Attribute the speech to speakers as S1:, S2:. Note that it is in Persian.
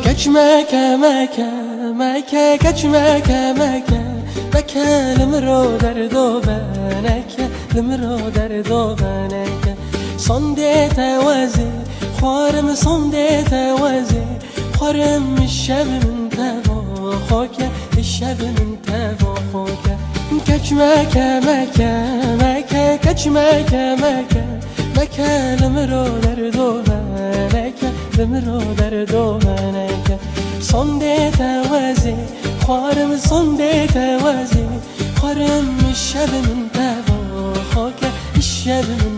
S1: كج مكة مكة مكة كج مكة مكة مكة لمرو دردو بنكة لمرو دردو بنكة صندي توازي خوارم صندي توازي خوارم الشب من تباخوك الشب من تباخوك كج مكة مكة مكة كج مكة مكة مكة لمرو دردو بنكة لمرو دردو بنكة صندي توازي خوارم صندي توازي خوارم الشب من تباخوك الشب من